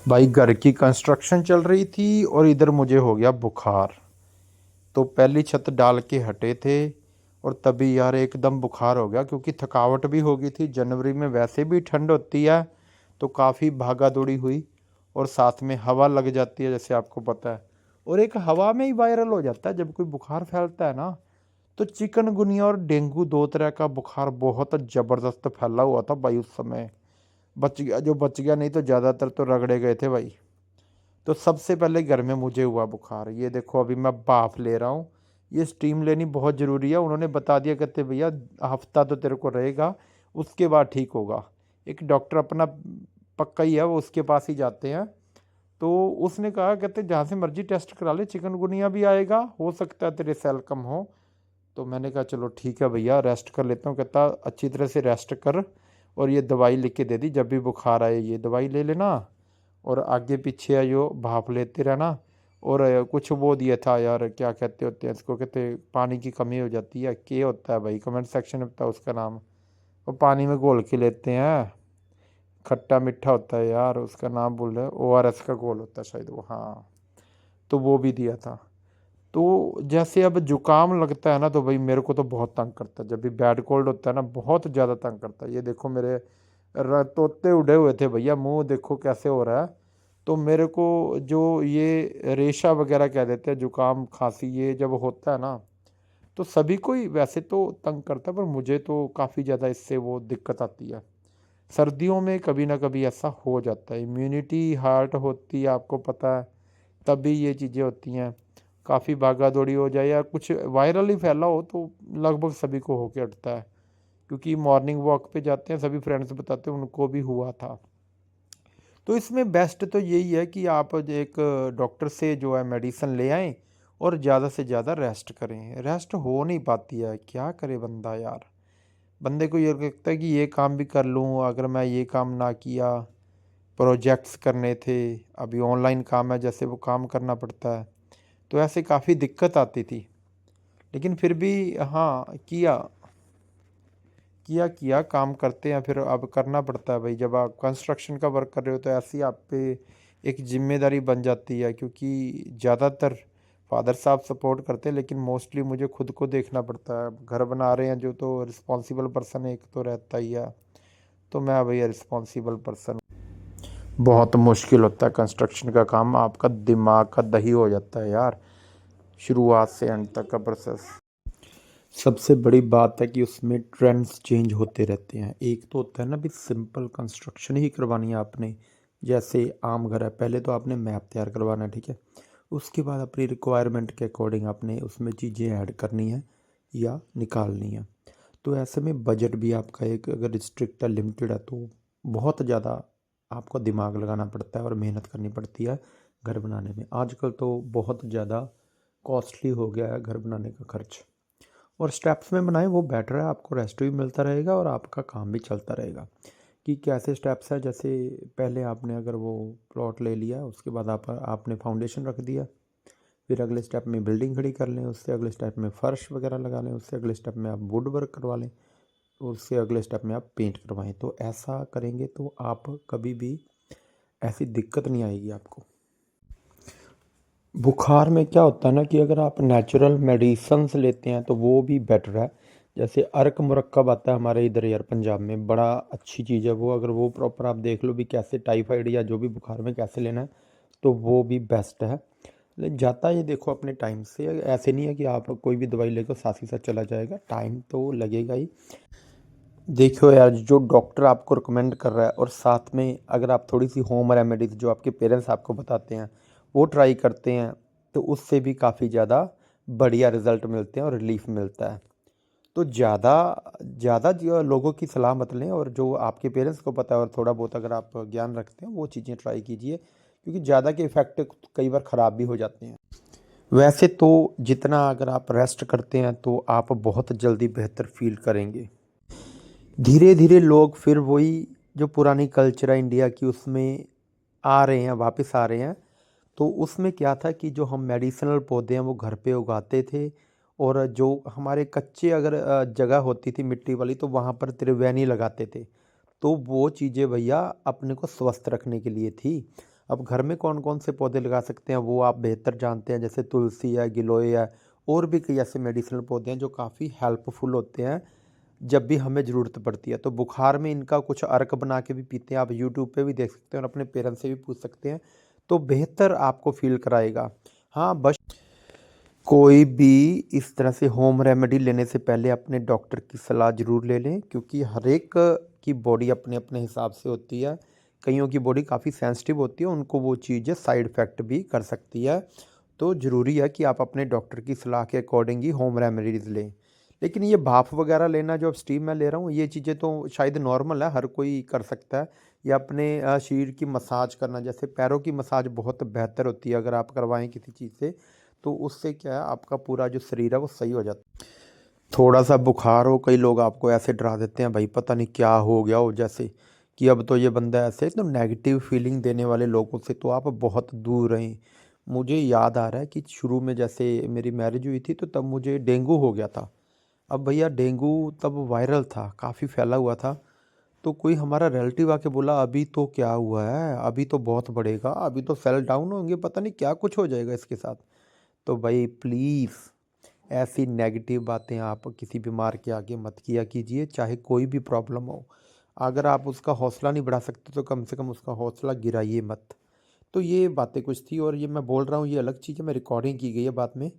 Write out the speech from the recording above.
भाई घर की कंस्ट्रक्शन चल रही थी और इधर मुझे हो गया बुखार। तो पहली छत डाल के हटे थे और तभी यार एकदम बुखार हो गया, क्योंकि थकावट भी हो गई थी। जनवरी में वैसे भी ठंड होती है, तो काफ़ी भागा दौड़ी हुई। और साथ में हवा लग जाती है, जैसे आपको पता है। और एक हवा में ही वायरल हो जाता है जब कोई बुखार फैलता है ना। तो चिकनगुनिया और डेंगू, दो तरह का बुखार बहुत ज़बरदस्त फैला हुआ था भाई उस समय। बच गया जो बच गया, नहीं तो ज़्यादातर तो रगड़े गए थे भाई। तो सबसे पहले घर में मुझे हुआ बुखार। ये देखो अभी मैं भाप ले रहा हूँ। ये स्टीम लेनी बहुत ज़रूरी है। उन्होंने बता दिया, कहते भैया हफ्ता तो तेरे को रहेगा, उसके बाद ठीक होगा। एक डॉक्टर अपना पक्का ही है, वो उसके पास ही जाते हैं। तो उसने कहा, कहते जहाँ से मर्जी टेस्ट करा ले, चिकनगुनिया भी आएगा, हो सकता है तेरे सेल कम हो। तो मैंने कहा चलो ठीक है भैया, रेस्ट कर लेता हूँ। कहता अच्छी तरह से रेस्ट कर, और ये दवाई लिख के दे दी, जब भी बुखार आए ये दवाई ले लेना, और आगे पीछे आयो भाप लेते रहना। और कुछ वो दिया था यार, क्या कहते होते हैं इसको, कहते पानी की कमी हो जाती है, के होता है भाई, कमेंट सेक्शन में बताओ उसका नाम। वो पानी में घोल के लेते हैं, खट्टा मीठा होता है यार, उसका नाम भूल रहे, ORS का घोल होता है शायद वो, हाँ। तो वो भी दिया था। तो जैसे अब जुकाम लगता है ना, तो भाई मेरे को तो बहुत तंग करता है। जब भी बैड कोल्ड होता है ना, बहुत ज़्यादा तंग करता है। ये देखो मेरे तोते उड़े हुए थे भैया, मुंह देखो कैसे हो रहा है। तो मेरे को जो ये रेशा वगैरह कह देते हैं, जुकाम खांसी, ये जब होता है ना, तो सभी को ही वैसे तो तंग करता है, पर मुझे तो काफ़ी ज़्यादा इससे वो दिक्कत आती है। सर्दियों में कभी ना कभी ऐसा हो जाता है, इम्यूनिटी हार्ट होती है, आपको पता है, तभी ये चीज़ें होती हैं। काफ़ी भागा दौड़ी हो जाए या कुछ वायरल ही फैला हो, तो लगभग सभी को होके हटता है। क्योंकि मॉर्निंग वॉक पे जाते हैं, सभी फ्रेंड्स बताते हैं उनको भी हुआ था। तो इसमें बेस्ट तो यही है कि आप एक डॉक्टर से जो है मेडिसिन ले आएँ, और ज़्यादा से ज़्यादा रेस्ट करें। रेस्ट हो नहीं पाती है, क्या करे बंदा यार। बंदे को ये लगता है कि ये काम भी कर लूँ, अगर मैं ये काम ना किया, प्रोजेक्ट्स करने थे, अभी ऑनलाइन काम है, जैसे वो काम करना पड़ता है। तो ऐसे काफ़ी दिक्कत आती थी, लेकिन फिर भी हाँ किया, किया काम करते हैं, फिर अब करना पड़ता है भाई। जब आप कंस्ट्रक्शन का वर्क कर रहे हो, तो ऐसी आप पे एक जिम्मेदारी बन जाती है, क्योंकि ज़्यादातर फादर साहब सपोर्ट करते हैं, लेकिन मोस्टली मुझे खुद को देखना पड़ता है। घर बना रहे हैं जो, तो रिस्पॉन्सिबल पर्सन एक तो रहता ही है। तो मैं भैया रिस्पॉन्सिबल पर्सन। बहुत मुश्किल होता है कंस्ट्रक्शन का काम, आपका दिमाग का दही हो जाता है यार, शुरुआत से एंड तक का प्रोसेस। सबसे बड़ी बात है कि उसमें ट्रेंड्स चेंज होते रहते हैं। एक तो होता है ना भी, सिंपल कंस्ट्रक्शन ही करवानी है आपने। जैसे आम घर है, पहले तो आपने मैप तैयार करवाना है, ठीक है। उसके बाद अपनी रिक्वायरमेंट के अकॉर्डिंग आपने उसमें चीज़ें ऐड करनी है या निकालनी है। तो ऐसे में बजट भी आपका एक अगर रिस्ट्रिक्ट है, लिमिटेड है, तो बहुत ज़्यादा आपको दिमाग लगाना पड़ता है और मेहनत करनी पड़ती है घर बनाने में। आजकल तो बहुत ज़्यादा कॉस्टली हो गया है घर बनाने का खर्च। और स्टेप्स में बनाएं वो बेटर है, आपको रेस्ट भी मिलता रहेगा और आपका काम भी चलता रहेगा। कि कैसे स्टेप्स है, जैसे पहले आपने अगर वो प्लॉट ले लिया, उसके बाद आपने फाउंडेशन रख दिया, फिर अगले स्टेप में बिल्डिंग खड़ी कर लें, उससे अगले स्टेप में फर्श वगैरह लगा लें, उससे अगले स्टेप में आप वुड वर्क करवा लें, उससे अगले स्टेप में आप पेंट करवाएं। तो ऐसा करेंगे तो आप कभी भी ऐसी दिक्कत नहीं आएगी आपको। बुखार में क्या होता है ना, कि अगर आप नेचुरल मेडिसन्स लेते हैं तो वो भी बेटर है। जैसे अर्क मुरक्कब आता है हमारे इधर यार पंजाब में, बड़ा अच्छी चीज़ है वो। अगर वो प्रॉपर आप देख लो भी कैसे टाइफाइड या जो भी बुखार में कैसे लेना है, तो वो भी बेस्ट है। लेकिन जाता ये देखो अपने टाइम से, ऐसे नहीं है कि आप कोई भी दवाई लेकर साथ ही साथ चला जाएगा, टाइम तो लगेगा ही। देखो यार, जो डॉक्टर आपको रिकमेंड कर रहा है, और साथ में अगर आप थोड़ी सी होम रेमेडीज जो आपके पेरेंट्स आपको बताते हैं वो ट्राई करते हैं, तो उससे भी काफ़ी ज़्यादा बढ़िया रिजल्ट मिलते हैं और रिलीफ मिलता है। तो ज़्यादा ज़्यादा जो लोगों की सलाह मत लें, और जो आपके पेरेंट्स को पता है और थोड़ा बहुत अगर आप ज्ञान रखते हैं, वो चीज़ें ट्राई कीजिए, क्योंकि ज़्यादा के इफ़ेक्ट कई बार ख़राब भी हो जाते हैं। वैसे तो जितना अगर आप रेस्ट करते हैं, तो आप बहुत जल्दी बेहतर फील करेंगे। धीरे धीरे लोग फिर वही जो पुरानी कल्चर है इंडिया की, उसमें आ रहे हैं, वापस आ रहे हैं। तो उसमें क्या था कि जो हम मेडिसिनल पौधे हैं वो घर पे उगाते थे, और जो हमारे कच्चे अगर जगह होती थी मिट्टी वाली, तो वहाँ पर त्रिवेणी लगाते थे। तो वो चीज़ें भैया अपने को स्वस्थ रखने के लिए थी। अब घर में कौन कौन से पौधे लगा सकते हैं वो आप बेहतर जानते हैं, जैसे तुलसी है, गिलोय है, और भी कई ऐसे मेडिसिनल पौधे हैं जो काफ़ी हेल्पफुल होते हैं जब भी हमें ज़रूरत पड़ती है। तो बुखार में इनका कुछ अर्क बना के भी पीते हैं, आप यूट्यूब पे भी देख सकते हैं और अपने पेरेंट्स से भी पूछ सकते हैं, तो बेहतर आपको फील कराएगा। हाँ, बस कोई भी इस तरह से होम रेमेडी लेने से पहले अपने डॉक्टर की सलाह ज़रूर ले लें, क्योंकि हर एक की बॉडी अपने अपने हिसाब से होती है। कईयों की बॉडी काफ़ी सेंसिटिव होती है, उनको वो चीज़ साइड इफ़ेक्ट भी कर सकती है। तो ज़रूरी है कि आप अपने डॉक्टर की सलाह के अकॉर्डिंग ही होम रेमेडीज़ लें। लेकिन ये भाप वगैरह लेना जो अब स्टीम मैं ले रहा हूँ, ये चीज़ें तो शायद नॉर्मल है, हर कोई कर सकता है। या अपने शरीर की मसाज करना, जैसे पैरों की मसाज बहुत बेहतर होती है अगर आप करवाएं किसी चीज़ से, तो उससे क्या है आपका पूरा जो शरीर है वो सही हो जाता है। थोड़ा सा बुखार हो, कई लोग आपको ऐसे डरा देते हैं भाई पता नहीं क्या हो गया हो, जैसे कि अब तो ये बंदा ऐसे, तो नेगेटिव फीलिंग देने वाले लोगों से तो आप बहुत दूर रहें। मुझे याद आ रहा है कि शुरू में जैसे मेरी मैरिज हुई थी तो तब मुझे डेंगू हो गया था। अब भैया डेंगू तब वायरल था, काफ़ी फैला हुआ था। तो कोई हमारा रिलेटिव आके बोला अभी तो क्या हुआ है, अभी तो बहुत बढ़ेगा, अभी तो सेल डाउन होंगे, पता नहीं क्या कुछ हो जाएगा इसके साथ। तो भाई प्लीज़ ऐसी नेगेटिव बातें आप किसी बीमार के आगे मत किया कीजिए, चाहे कोई भी प्रॉब्लम हो। अगर आप उसका हौसला नहीं बढ़ा सकते तो कम से कम उसका हौसला गिराइए मत। तो ये बातें कुछ थी, और ये मैं बोल रहा हूँ ये अलग चीज़ है, मैं रिकॉर्डिंग की गई है बाद में।